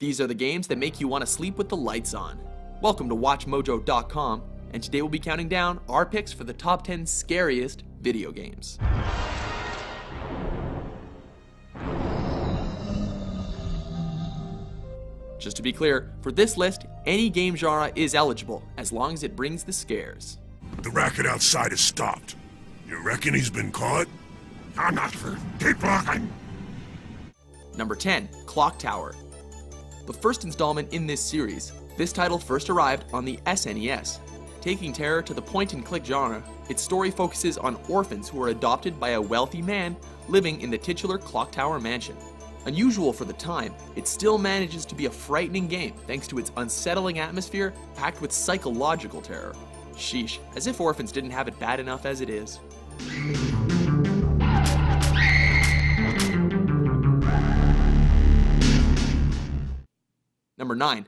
These are the games that make you want to sleep with the lights on. Welcome to WatchMojo.com, and today we'll be counting down our picks for the top 10 scariest video games. Just to be clear, for this list, any game genre is eligible, as long as it brings the scares. The racket outside has stopped. You reckon he's been caught? I'm not for. Keep looking! Number 10, Clock Tower. The first installment in this series, this title first arrived on the SNES. Taking terror to the point-and-click genre, its story focuses on orphans who are adopted by a wealthy man living in the titular Clock Tower mansion. Unusual for the time, it still manages to be a frightening game thanks to its unsettling atmosphere packed with psychological terror. Sheesh, as if orphans didn't have it bad enough as it is. Number 9.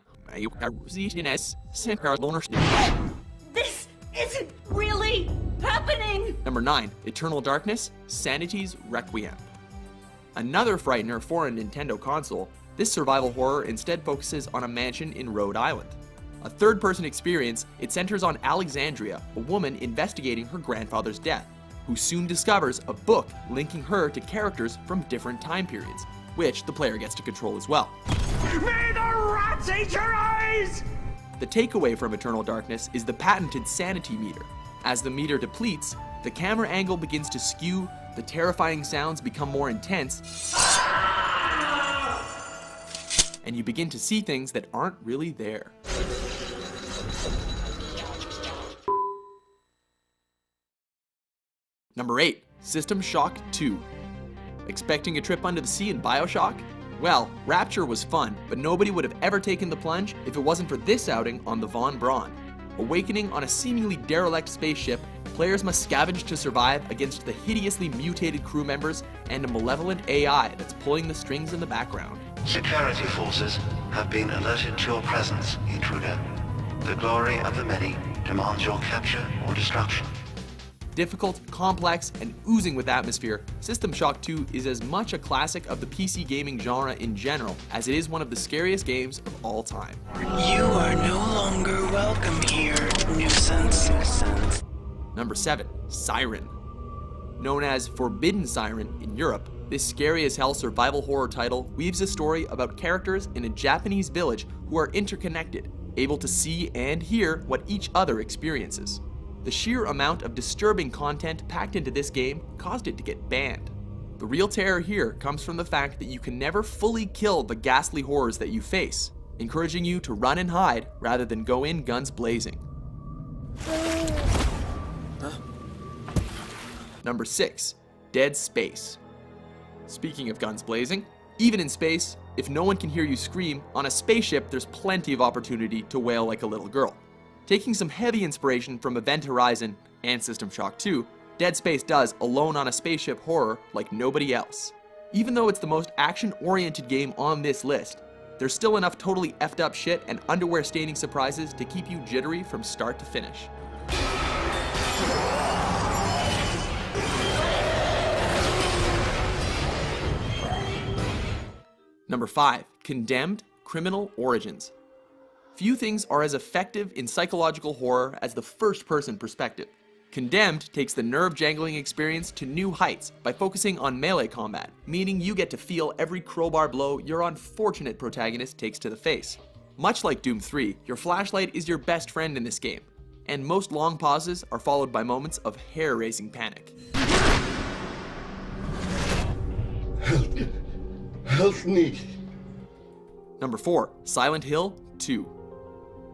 This isn't really happening! Number 9. Eternal Darkness, Sanity's Requiem. Another frightener for a Nintendo console, this survival horror instead focuses on a mansion in Rhode Island. A third-person experience, it centers on Alexandria, a woman investigating her grandfather's death, who soon discovers a book linking her to characters from different time periods, which the player gets to control as well. May the rats eat your eyes! The takeaway from Eternal Darkness is the patented sanity meter. As the meter depletes, the camera angle begins to skew, the terrifying sounds become more intense, and you begin to see things that aren't really there. Number 8, System Shock 2. Expecting a trip under the sea in BioShock? Well, Rapture was fun, but nobody would have ever taken the plunge if it wasn't for this outing on the Von Braun. Awakening on a seemingly derelict spaceship, players must scavenge to survive against the hideously mutated crew members and a malevolent AI that's pulling the strings in the background. Security forces have been alerted to your presence, intruder. The glory of the many demands your capture or destruction. Difficult, complex, and oozing with atmosphere, System Shock 2 is as much a classic of the PC gaming genre in general as it is one of the scariest games of all time. You are no longer welcome here, nuisance. Number 7, Siren. Known as Forbidden Siren in Europe, this scary-as-hell survival horror title weaves a story about characters in a Japanese village who are interconnected, able to see and hear what each other experiences. The sheer amount of disturbing content packed into this game caused it to get banned. The real terror here comes from the fact that you can never fully kill the ghastly horrors that you face, encouraging you to run and hide rather than go in guns blazing. Number 6, Dead Space. Speaking of guns blazing, even in space, if no one can hear you scream, on a spaceship there's plenty of opportunity to wail like a little girl. Taking some heavy inspiration from Event Horizon and System Shock 2, Dead Space does Alone on a Spaceship horror like nobody else. Even though it's the most action-oriented game on this list, there's still enough totally effed up shit and underwear-staining surprises to keep you jittery from start to finish. Number 5, Condemned: Criminal Origins. Few things are as effective in psychological horror as the first-person perspective. Condemned takes the nerve-jangling experience to new heights by focusing on melee combat, meaning you get to feel every crowbar blow your unfortunate protagonist takes to the face. Much like Doom 3, your flashlight is your best friend in this game, and most long pauses are followed by moments of hair-raising panic. Help me. Number 4, Silent Hill 2.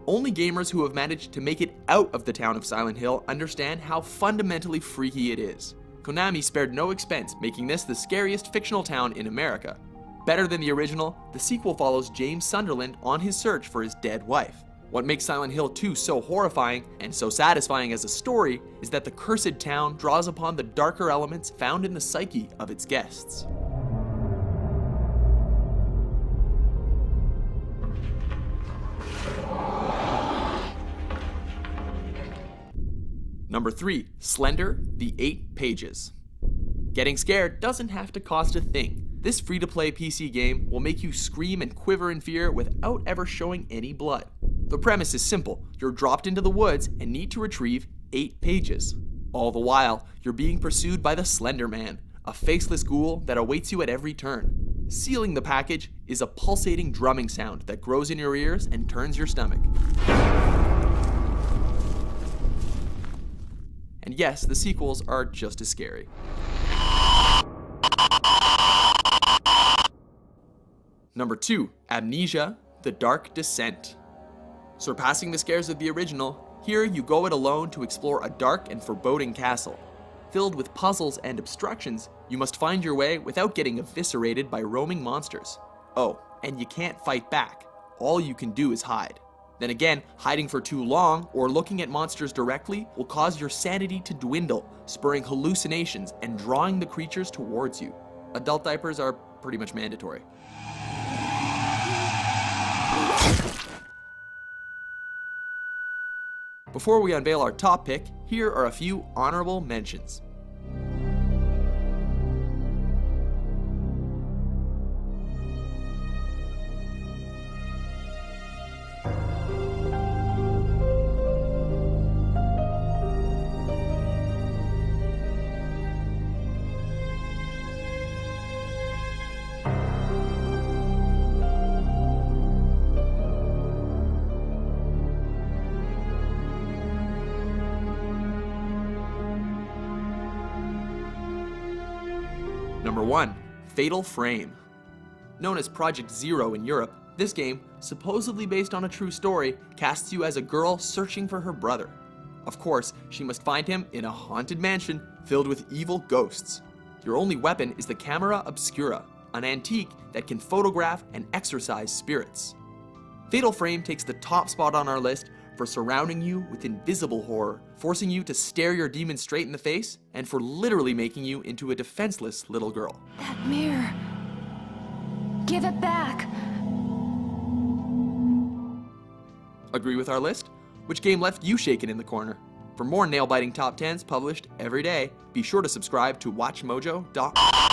Only gamers who have managed to make it out of the town of Silent Hill understand how fundamentally freaky it is. Konami spared no expense making this the scariest fictional town in America. Better than the original, the sequel follows James Sunderland on his search for his dead wife. What makes Silent Hill 2 so horrifying and so satisfying as a story is that the cursed town draws upon the darker elements found in the psyche of its guests. Number 3, Slender: The 8 Pages. Getting scared doesn't have to cost a thing. This free-to-play PC game will make you scream and quiver in fear without ever showing any blood. The premise is simple. You're dropped into the woods and need to retrieve 8 pages. All the while, you're being pursued by the Slender Man, a faceless ghoul that awaits you at every turn. Sealing the package is a pulsating drumming sound that grows in your ears and turns your stomach. And yes, the sequels are just as scary. Number 2, Amnesia: The Dark Descent. Surpassing the scares of the original, here you go it alone to explore a dark and foreboding castle. Filled with puzzles and obstructions, you must find your way without getting eviscerated by roaming monsters. Oh, and you can't fight back. All you can do is hide. Then again, hiding for too long or looking at monsters directly will cause your sanity to dwindle, spurring hallucinations and drawing the creatures towards you. Adult diapers are pretty much mandatory. Before we unveil our top pick, here are a few honorable mentions. Number 1, Fatal Frame. Known as Project Zero in Europe, this game, supposedly based on a true story, casts you as a girl searching for her brother. Of course, she must find him in a haunted mansion filled with evil ghosts. Your only weapon is the Camera Obscura, an antique that can photograph and exorcise spirits. Fatal Frame takes the top spot on our list for surrounding you with invisible horror, forcing you to stare your demon straight in the face, and for literally making you into a defenseless little girl. That mirror. Give it back. Agree with our list? Which game left you shaken in the corner? For more nail-biting top 10s published every day, be sure to subscribe to WatchMojo.com.